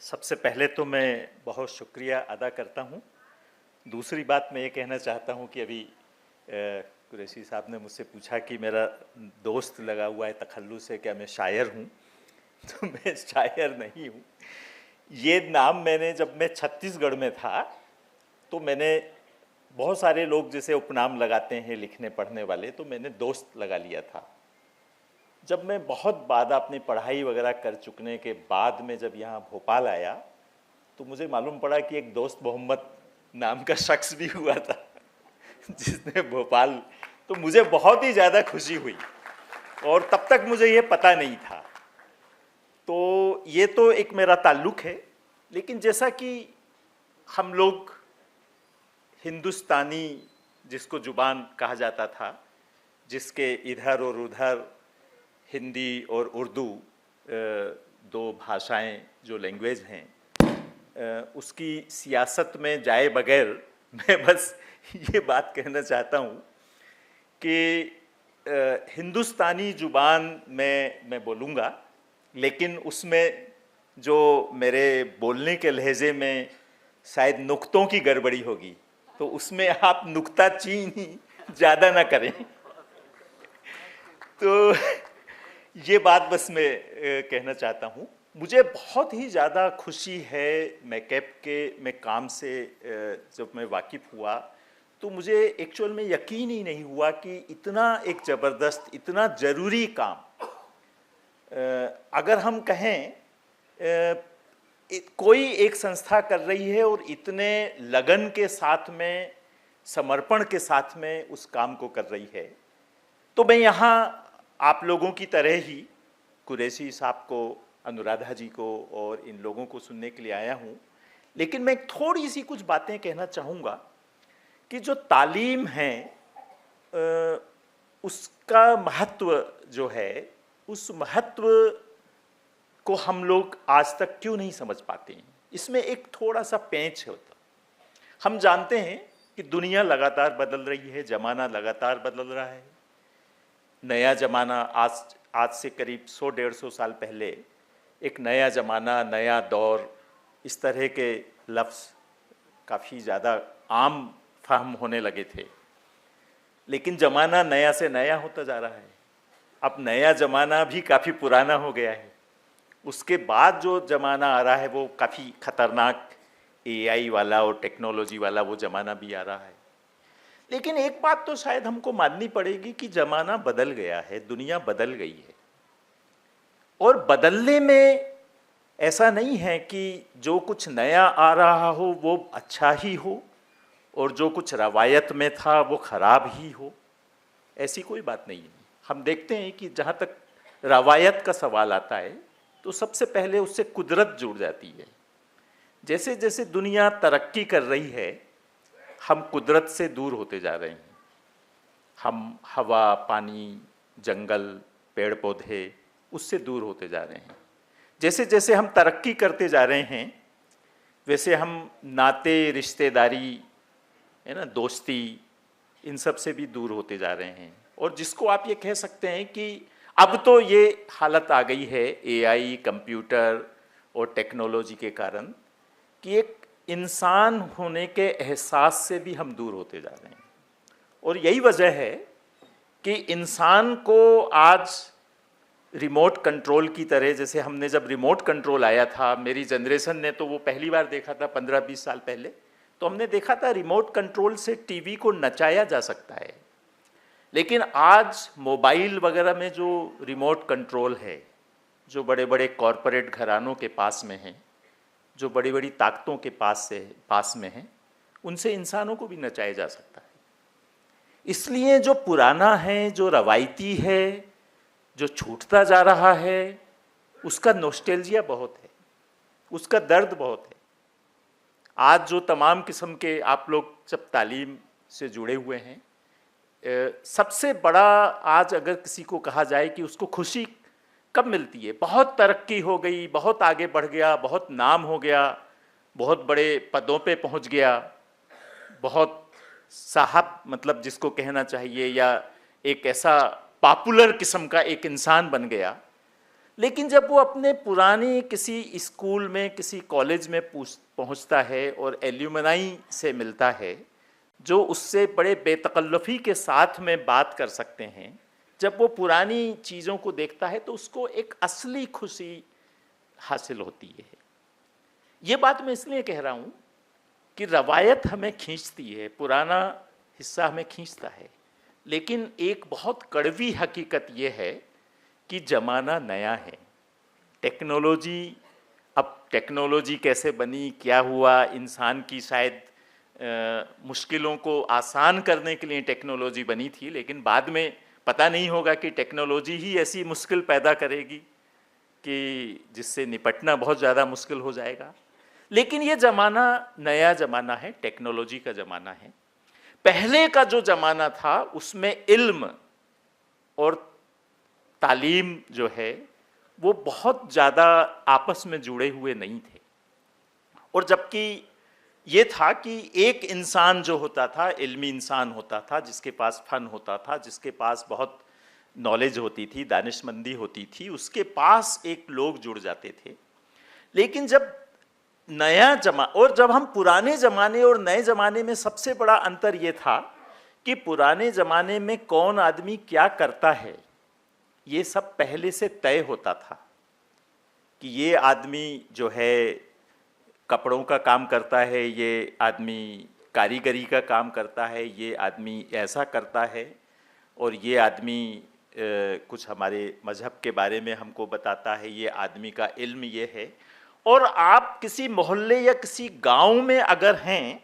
सबसे पहले तो मैं बहुत शुक्रिया अदा करता हूँ। दूसरी बात मैं ये कहना चाहता हूँ कि अभी कुरैशी साहब ने मुझसे पूछा कि मेरा दोस्त लगा हुआ है तखल्लुस से, क्या मैं शायर हूँ? तो मैं शायर नहीं हूँ। ये नाम मैंने जब मैं छत्तीसगढ़ में था तो मैंने बहुत सारे लोग जैसे उपनाम लगाते हैं लिखने पढ़ने वाले, तो मैंने दोस्त लगा लिया था। जब मैं बहुत बाद अपनी पढ़ाई वगैरह कर चुकने के बाद में जब यहाँ भोपाल आया तो मुझे मालूम पड़ा कि एक दोस्त मोहम्मद नाम का शख्स भी हुआ था जिसने भोपाल, तो मुझे बहुत ही ज़्यादा खुशी हुई और तब तक मुझे ये पता नहीं था। तो ये तो एक मेरा ताल्लुक़ है। लेकिन जैसा कि हम लोग हिंदुस्तानी, जिसको ज़ुबान कहा जाता था, जिसके इधर और उधर हिंदी और उर्दू दो भाषाएं जो लैंग्वेज हैं, उसकी सियासत में जाए बगैर मैं बस ये बात कहना चाहता हूँ कि हिंदुस्तानी ज़ुबान में मैं बोलूँगा, लेकिन उसमें जो मेरे बोलने के लहजे में शायद नुक्तों की गड़बड़ी होगी, तो उसमें आप नुक्ताचीनी ज़्यादा ना करें। तो ये बात बस मैं कहना चाहता हूँ। मुझे बहुत ही ज़्यादा खुशी है मैकैप के मैं काम से जब मैं वाकिफ़ हुआ तो मुझे एक्चुअल में यकीन ही नहीं हुआ कि इतना एक ज़बरदस्त, इतना ज़रूरी काम अगर हम कहें कोई एक संस्था कर रही है और इतने लगन के साथ में, समर्पण के साथ में उस काम को कर रही है। तो मैं यहाँ आप लोगों की तरह ही कुरैशी साहब को, अनुराधा जी को और इन लोगों को सुनने के लिए आया हूँ। लेकिन मैं थोड़ी सी कुछ बातें कहना चाहूँगा कि जो तालीम है उसका महत्व जो है, उस महत्व को हम लोग आज तक क्यों नहीं समझ पाते हैं। इसमें एक थोड़ा सा पेंच होता। हम जानते हैं कि दुनिया लगातार बदल रही है, ज़माना लगातार बदल रहा है। नया ज़माना आज से करीब 100-150 साल पहले एक नया ज़माना, नया दौर, इस तरह के लफ्ज़ काफ़ी ज़्यादा आम फहम होने लगे थे। लेकिन ज़माना नया से नया होता जा रहा है। अब नया ज़माना भी काफ़ी पुराना हो गया है। उसके बाद जो ज़माना आ रहा है वो काफ़ी ख़तरनाक AI वाला और टेक्नोलॉजी वाला वो ज़माना भी आ रहा है। लेकिन एक बात तो शायद हमको माननी पड़ेगी कि ज़माना बदल गया है, दुनिया बदल गई है। और बदलने में ऐसा नहीं है कि जो कुछ नया आ रहा हो वो अच्छा ही हो और जो कुछ रवायत में था वो ख़राब ही हो, ऐसी कोई बात नहीं है। हम देखते हैं कि जहाँ तक रवायत का सवाल आता है तो सबसे पहले उससे कुदरत जुड़ जाती है। जैसे जैसे दुनिया तरक्की कर रही है हम कुदरत से दूर होते जा रहे हैं। हम हवा, पानी, जंगल, पेड़ पौधे, उससे दूर होते जा रहे हैं। जैसे जैसे हम तरक्की करते जा रहे हैं वैसे हम नाते, रिश्तेदारी, है ना, दोस्ती, इन सब से भी दूर होते जा रहे हैं। और जिसको आप ये कह सकते हैं कि अब तो ये हालत आ गई है AI, कंप्यूटर और टेक्नोलॉजी के कारण कि एक इंसान होने के एहसास से भी हम दूर होते जा रहे हैं। और यही वजह है कि इंसान को आज रिमोट कंट्रोल की तरह, जैसे हमने जब रिमोट कंट्रोल आया था, मेरी जनरेशन ने तो वो पहली बार देखा था 15-20 साल पहले, तो हमने देखा था रिमोट कंट्रोल से टीवी को नचाया जा सकता है। लेकिन आज मोबाइल वगैरह में जो रिमोट कंट्रोल है, जो बड़े बड़े कॉरपोरेट घरानों के पास में हैं, जो बड़ी बड़ी ताकतों के पास में हैं, उनसे इंसानों को भी नचाया जा सकता है। इसलिए जो पुराना है, जो रवायती है, जो छूटता जा रहा है, उसका नॉस्टैल्जिया बहुत है, उसका दर्द बहुत है। आज जो तमाम किस्म के आप लोग जब तालीम से जुड़े हुए हैं, सबसे बड़ा आज अगर किसी को कहा जाए कि उसको खुशी कब मिलती है, बहुत तरक्की हो गई, बहुत आगे बढ़ गया, बहुत नाम हो गया, बहुत बड़े पदों पे पहुंच गया, बहुत साहब मतलब जिसको कहना चाहिए, या एक ऐसा पॉपुलर किस्म का एक इंसान बन गया, लेकिन जब वो अपने पुराने किसी स्कूल में, किसी कॉलेज में पहुंचता है और एल्यूमनाई से मिलता है जो उससे बड़े बेतकल्लुफ़ी के साथ में बात कर सकते हैं, जब वो पुरानी चीज़ों को देखता है तो उसको एक असली खुशी हासिल होती है। ये बात मैं इसलिए कह रहा हूँ कि रवायत हमें खींचती है, पुराना हिस्सा हमें खींचता है, लेकिन एक बहुत कड़वी हकीकत ये है कि ज़माना नया है। टेक्नोलॉजी, अब टेक्नोलॉजी कैसे बनी, क्या हुआ, इंसान की शायद मुश्किलों को आसान करने के लिए टेक्नोलॉजी बनी थी, लेकिन बाद में पता नहीं होगा कि टेक्नोलॉजी ही ऐसी मुश्किल पैदा करेगी कि जिससे निपटना बहुत ज़्यादा मुश्किल हो जाएगा। लेकिन ये ज़माना नया ज़माना है, टेक्नोलॉजी का ज़माना है। पहले का जो ज़माना था उसमें इल्म और तालीम जो है वो बहुत ज़्यादा आपस में जुड़े हुए नहीं थे, और जबकि ये था कि एक इंसान जो होता था, इल्मी इंसान होता था, जिसके पास फन होता था, जिसके पास बहुत नॉलेज होती थी, दानिशमंदी होती थी, उसके पास एक लोग जुड़ जाते थे। लेकिन जब और जब हम पुराने ज़माने और नए ज़माने में सबसे बड़ा अंतर ये था कि पुराने ज़माने में कौन आदमी क्या करता है ये सब पहले से तय होता था कि ये आदमी जो है कपड़ों का काम करता है, ये आदमी कारीगरी का काम करता है, ये आदमी ऐसा करता है, और ये आदमी कुछ हमारे मज़हब के बारे में हमको बताता है, ये आदमी का इल्म ये है। और आप किसी मोहल्ले या किसी गांव में अगर हैं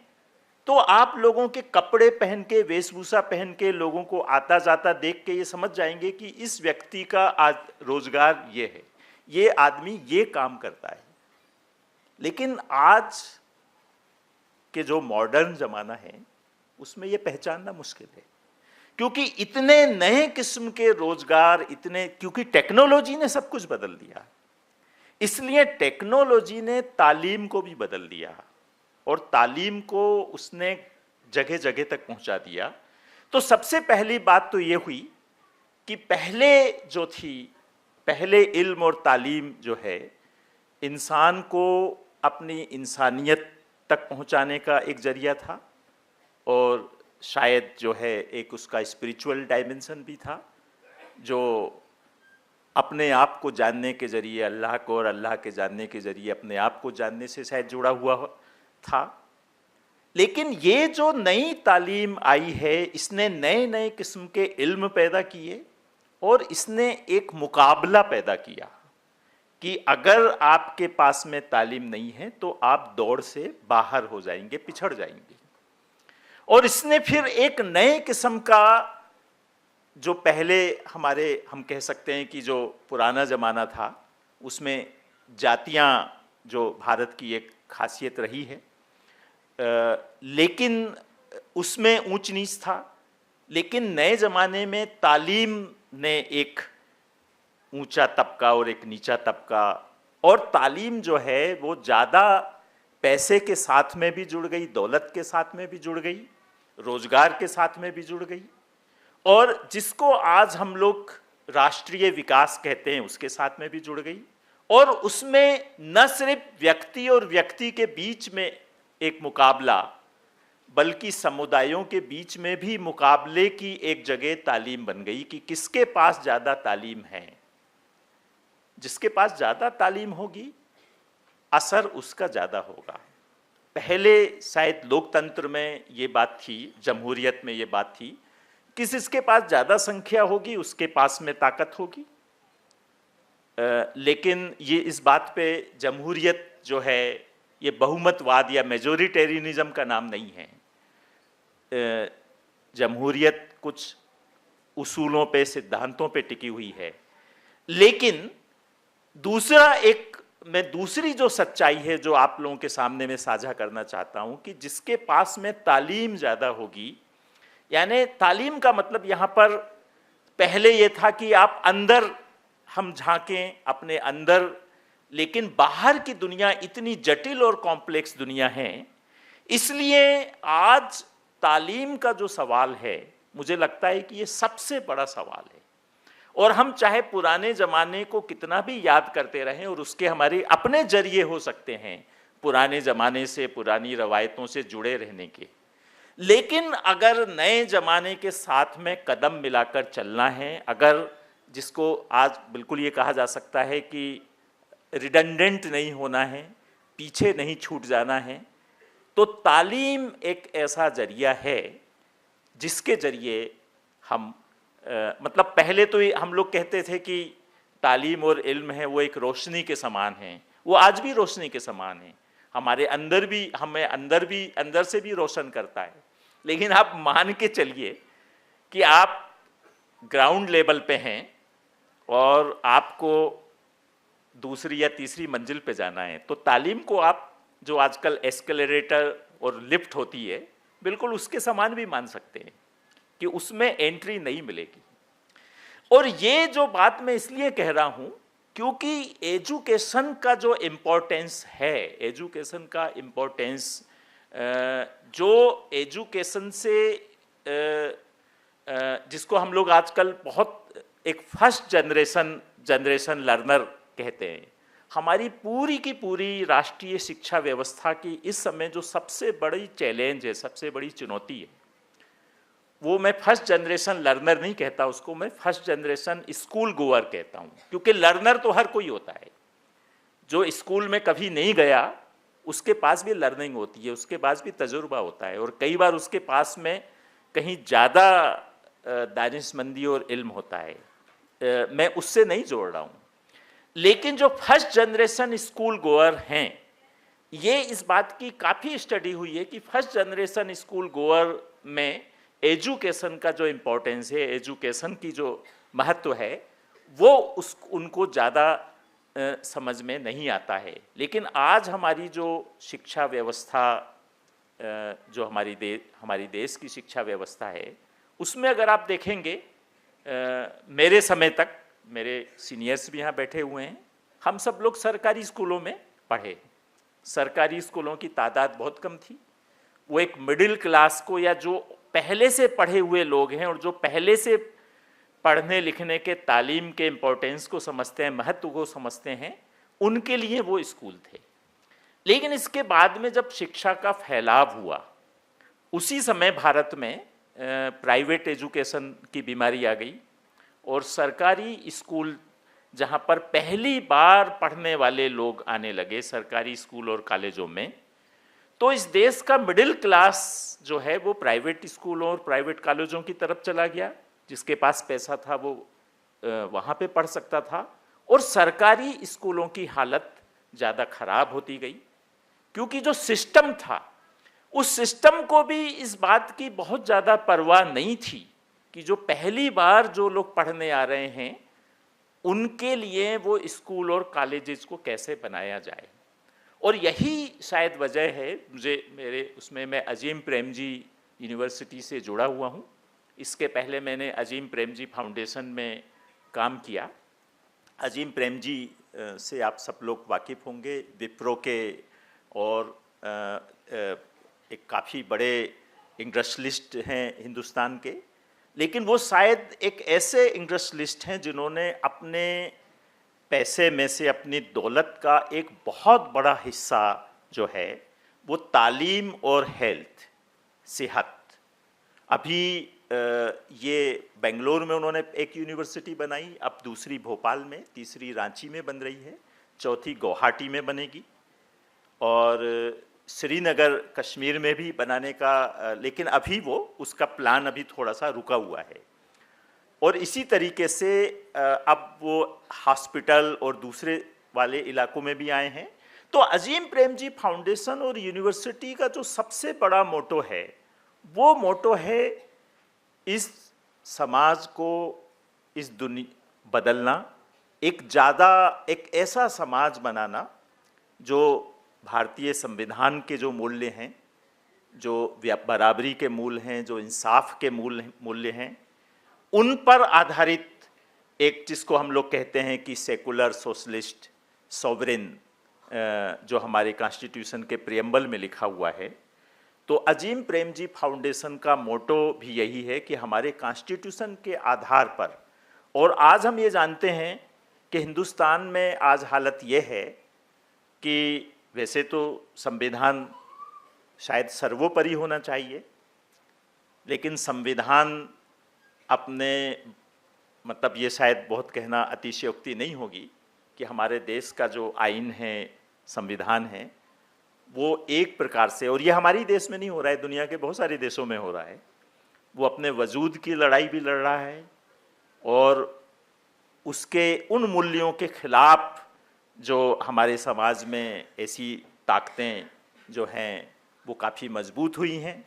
तो आप लोगों के कपड़े पहन के, वेशभूषा पहन के लोगों को आता जाता देख के ये समझ जाएंगे कि इस व्यक्ति का आज रोजगार ये है, ये आदमी ये काम करता है। लेकिन आज के जो मॉडर्न ज़माना है उसमें ये पहचानना मुश्किल है, क्योंकि इतने नए किस्म के रोजगार, क्योंकि टेक्नोलॉजी ने सब कुछ बदल दिया। इसलिए टेक्नोलॉजी ने तालीम को भी बदल दिया और तालीम को उसने जगह जगह तक पहुंचा दिया। तो सबसे पहली बात तो ये हुई कि पहले इल्म और तालीम जो है इंसान को अपनी इंसानियत तक पहुंचाने का एक जरिया था, और शायद जो है एक उसका स्पिरिचुअल डायमेंशन भी था, जो अपने आप को जानने के जरिए अल्लाह को और अल्लाह के जानने के जरिए अपने आप को जानने से शायद जुड़ा हुआ था। लेकिन ये जो नई तालीम आई है इसने नए नए किस्म के इल्म पैदा किए, और इसने एक मुकाबला पैदा किया कि अगर आपके पास में तालीम नहीं है तो आप दौड़ से बाहर हो जाएंगे, पिछड़ जाएंगे। और इसने फिर एक नए किस्म का, जो पहले हम कह सकते हैं कि जो पुराना ज़माना था उसमें जातियां जो भारत की एक खासियत रही है, लेकिन उसमें ऊंच नीच था। लेकिन नए ज़माने में तालीम ने एक ऊंचा तबका और एक नीचा तबका, और तालीम जो है वो ज़्यादा पैसे के साथ में भी जुड़ गई, दौलत के साथ में भी जुड़ गई, रोजगार के साथ में भी जुड़ गई, और जिसको आज हम लोग राष्ट्रीय विकास कहते हैं उसके साथ में भी जुड़ गई। और उसमें न सिर्फ व्यक्ति और व्यक्ति के बीच में एक मुकाबला, बल्कि समुदायों के बीच में भी मुकाबले की एक जगह तालीम बन गई कि किसके पास ज़्यादा तालीम है। जिसके पास ज़्यादा तालीम होगी असर उसका ज़्यादा होगा। पहले शायद लोकतंत्र में ये बात थी, जमहूरियत में ये बात थी कि जिसके पास ज़्यादा संख्या होगी उसके पास में ताकत होगी। लेकिन ये इस बात पे जमहूरियत जो है ये बहुमतवाद या मेजोरिटेरियनिज्म का नाम नहीं है। जमहूरियत कुछ उसूलों पे, सिद्धांतों पे टिकी हुई है। लेकिन दूसरी जो सच्चाई है जो आप लोगों के सामने मैं साझा करना चाहता हूं कि जिसके पास में तालीम ज़्यादा होगी, यानी तालीम का मतलब यहाँ पर पहले ये था कि आप अंदर हम झांकें अपने अंदर, लेकिन बाहर की दुनिया इतनी जटिल और कॉम्प्लेक्स दुनिया है। इसलिए आज तालीम का जो सवाल है मुझे लगता है कि ये सबसे बड़ा सवाल है, और हम चाहे पुराने ज़माने को कितना भी याद करते रहें और उसके हमारे अपने जरिए हो सकते हैं पुराने ज़माने से, पुरानी रवायतों से जुड़े रहने के, लेकिन अगर नए ज़माने के साथ में कदम मिलाकर चलना है, अगर जिसको आज बिल्कुल ये कहा जा सकता है कि रिडंडेंट नहीं होना है, पीछे नहीं छूट जाना है, तो तालीम एक ऐसा जरिया है जिसके जरिए हम मतलब पहले तो हम लोग कहते थे कि तालीम और इल्म है वो एक रोशनी के समान है, वो आज भी रोशनी के समान है, हमारे अंदर भी, हमें अंदर से भी रोशन करता है। लेकिन आप मान के चलिए कि आप ग्राउंड लेवल पे हैं और आपको दूसरी या तीसरी मंजिल पे जाना है, तो तालीम को आप जो आजकल एस्केलेरेटर और लिफ्ट होती है बिल्कुल उसके समान भी मान सकते हैं कि उसमें एंट्री नहीं मिलेगी। और ये जो बात मैं इसलिए कह रहा हूं क्योंकि एजुकेशन का जो इम्पोर्टेंस है, एजुकेशन का इम्पोर्टेंस जो एजुकेशन से जिसको हम लोग आजकल बहुत एक फर्स्ट जनरेशन लर्नर कहते हैं, हमारी पूरी की पूरी राष्ट्रीय शिक्षा व्यवस्था की इस समय जो सबसे बड़ी चैलेंज है, सबसे बड़ी चुनौती है, वो मैं फर्स्ट जनरेशन लर्नर नहीं कहता, उसको मैं फर्स्ट जनरेशन स्कूल गोअर कहता हूँ। क्योंकि लर्नर तो हर कोई होता है, जो स्कूल में कभी नहीं गया उसके पास भी लर्निंग होती है, उसके पास भी तजुर्बा होता है, और कई बार उसके पास में कहीं ज़्यादा दानिशमंदी और इल्म होता है। मैं उससे नहीं जोड़ रहा हूँ, लेकिन जो फर्स्ट जनरेशन स्कूल गोअर हैं, ये इस बात की काफ़ी स्टडी हुई है कि फर्स्ट जनरेशन स्कूल गोअर में एजुकेशन का जो इम्पोर्टेंस है, एजुकेशन की जो महत्व है, वो उनको ज़्यादा समझ में नहीं आता है। लेकिन आज हमारी जो शिक्षा व्यवस्था, जो हमारी देश की शिक्षा व्यवस्था है, उसमें अगर आप देखेंगे, मेरे समय तक, मेरे सीनियर्स भी यहाँ बैठे हुए हैं, हम सब लोग सरकारी स्कूलों में पढ़े। सरकारी स्कूलों की तादाद बहुत कम थी। वो एक मिडिल क्लास को, या जो पहले से पढ़े हुए लोग हैं और जो पहले से पढ़ने लिखने के तालीम के इम्पोर्टेंस को समझते हैं, महत्व को समझते हैं, उनके लिए वो स्कूल थे। लेकिन इसके बाद में जब शिक्षा का फैलाव हुआ, उसी समय भारत में प्राइवेट एजुकेशन की बीमारी आ गई और सरकारी स्कूल जहाँ पर पहली बार पढ़ने वाले लोग आने लगे सरकारी स्कूल और कॉलेजों में, तो इस देश का मिडिल क्लास जो है वो प्राइवेट स्कूलों और प्राइवेट कॉलेजों की तरफ चला गया। जिसके पास पैसा था वो वहाँ पे पढ़ सकता था, और सरकारी स्कूलों की हालत ज़्यादा खराब होती गई, क्योंकि जो सिस्टम था, उस सिस्टम को भी इस बात की बहुत ज़्यादा परवाह नहीं थी कि जो पहली बार जो लोग पढ़ने आ रहे हैं उनके लिए वो स्कूल और कॉलेजेस को कैसे बनाया जाए। और यही शायद वजह है, मैं अजीम प्रेमजी यूनिवर्सिटी से जुड़ा हुआ हूँ। इसके पहले मैंने अजीम प्रेमजी फाउंडेशन में काम किया। अजीम प्रेमजी से आप सब लोग वाकिफ़ होंगे, विप्रो के और एक काफ़ी बड़े इंडस्ट्रियलिस्ट हैं हिंदुस्तान के, लेकिन वो शायद एक ऐसे इंडस्ट्रियलिस्ट हैं जिन्होंने अपने पैसे में से, अपनी दौलत का एक बहुत बड़ा हिस्सा जो है वो तालीम और हेल्थ, सेहत। अभी ये बेंगलोर में उन्होंने एक यूनिवर्सिटी बनाई, अब दूसरी भोपाल में, तीसरी रांची में बन रही है, चौथी गुवाहाटी में बनेगी, और श्रीनगर कश्मीर में भी बनाने का, लेकिन अभी वो उसका प्लान अभी थोड़ा सा रुका हुआ है। और इसी तरीके से अब वो हॉस्पिटल और दूसरे वाले इलाकों में भी आए हैं। तो अजीम प्रेमजी फाउंडेशन और यूनिवर्सिटी का जो सबसे बड़ा मोटो है, वो मोटो है इस समाज को, इस दुनिया बदलना, एक ऐसा समाज बनाना जो भारतीय संविधान के जो मूल्य हैं, जो बराबरी के मूल्य हैं, जो इंसाफ के मूल्य हैं, उन पर आधारित एक, जिसको हम लोग कहते हैं कि सेकुलर सोशलिस्ट सॉवरेन, जो हमारे कॉन्स्टिट्यूशन के प्रियम्बल में लिखा हुआ है। तो अजीम प्रेमजी फाउंडेशन का मोटो भी यही है कि हमारे कॉन्स्टिट्यूशन के आधार पर और आज हम ये जानते हैं कि हिंदुस्तान में आज हालत ये है कि वैसे तो संविधान शायद सर्वोपरि होना चाहिए, लेकिन संविधान अपने मतलब ये शायद बहुत कहना अतिशयोक्ति नहीं होगी कि हमारे देश का जो आइन है, संविधान है, वो एक प्रकार से, और ये हमारे देश में नहीं हो रहा है, दुनिया के बहुत सारे देशों में हो रहा है, वो अपने वजूद की लड़ाई भी लड़ रहा है और उसके उन मूल्यों के खिलाफ जो हमारे समाज में ऐसी ताकतें जो हैं वो काफ़ी मजबूत हुई हैं।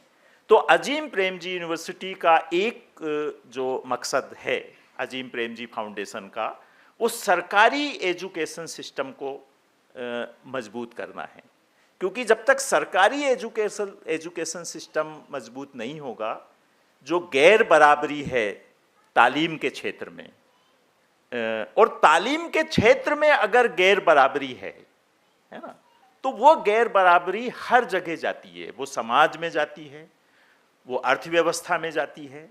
तो अजीम प्रेमजी यूनिवर्सिटी का एक जो मकसद है अजीम प्रेमजी फाउंडेशन का, वो सरकारी एजुकेशन सिस्टम को मजबूत करना है, क्योंकि जब तक सरकारी एजुकेशन सिस्टम मजबूत नहीं होगा, जो गैर बराबरी है तालीम के क्षेत्र में, और तालीम के क्षेत्र में अगर गैर बराबरी है ना, तो वो गैर बराबरी हर जगह जाती है, वो समाज में जाती है, वो अर्थव्यवस्था में जाती है,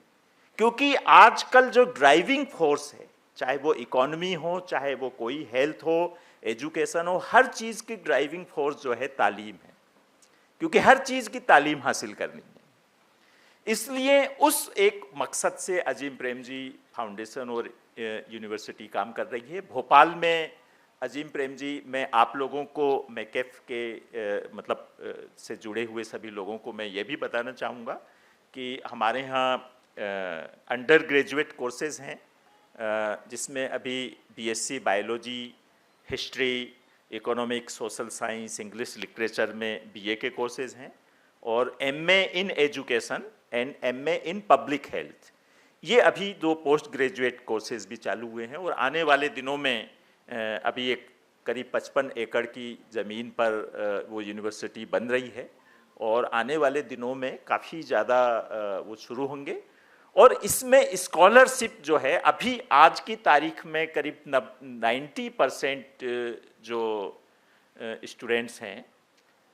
क्योंकि आजकल जो ड्राइविंग फोर्स है, चाहे वो इकोनॉमी हो, चाहे वो कोई हेल्थ हो, एजुकेशन हो, हर चीज़ की ड्राइविंग फोर्स जो है तालीम है, क्योंकि हर चीज़ की तालीम हासिल करनी है। इसलिए उस एक मकसद से अजीम प्रेमजी फाउंडेशन और यूनिवर्सिटी काम कर रही है। भोपाल में अजीम प्रेमजी, मैं आप लोगों को मैकेफ के से जुड़े हुए सभी लोगों को मैं ये भी बताना चाहूँगा कि हमारे यहाँ अंडर ग्रेजुएट कोर्सेज हैं, जिसमें अभी BSc biology, history, economics, social science, English literature में बीए के कोर्सेज हैं, और MA in education and MA in public health, ये अभी 2 पोस्ट ग्रेजुएट कोर्सेज भी चालू हुए हैं। और आने वाले दिनों में अभी एक करीब 55 एकड़ की ज़मीन पर वो यूनिवर्सिटी बन रही है, और आने वाले दिनों में काफ़ी ज़्यादा वो शुरू होंगे। और इसमें स्कॉलरशिप जो है, अभी आज की तारीख में करीब 90% जो स्टूडेंट्स हैं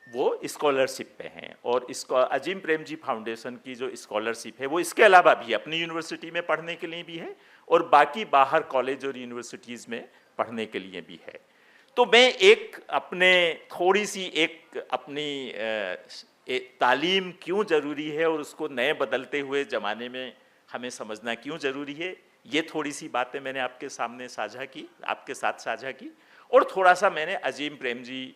वो स्कॉलरशिप पे हैं, और इसको अजीम प्रेमजी फाउंडेशन की जो स्कॉलरशिप है वो इसके अलावा भी अपनी यूनिवर्सिटी में पढ़ने के लिए भी है, और बाकी बाहर कॉलेज और यूनिवर्सिटीज़ में पढ़ने के लिए भी है। तो मैं एक अपने थोड़ी सी एक अपनी तालीम क्यों ज़रूरी है और उसको नए बदलते हुए ज़माने में हमें समझना क्यों ज़रूरी है, ये थोड़ी सी बातें मैंने आपके सामने साझा की, आपके साथ साझा की, और थोड़ा सा मैंने अजीम प्रेमजी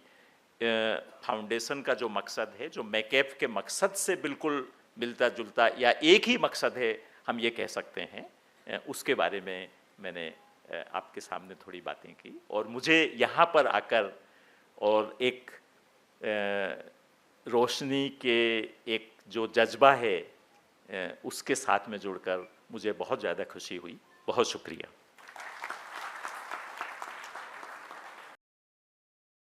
फाउंडेशन का जो मकसद है, जो मैकेफ के मकसद से बिल्कुल मिलता जुलता या एक ही मकसद है हम ये कह सकते हैं, उसके बारे में मैंने आपके सामने थोड़ी बातें की। और मुझे यहाँ पर आकर और एक रोशनी के एक जो जज्बा है उसके साथ में जुड़कर मुझे बहुत ज़्यादा खुशी हुई। बहुत शुक्रिया।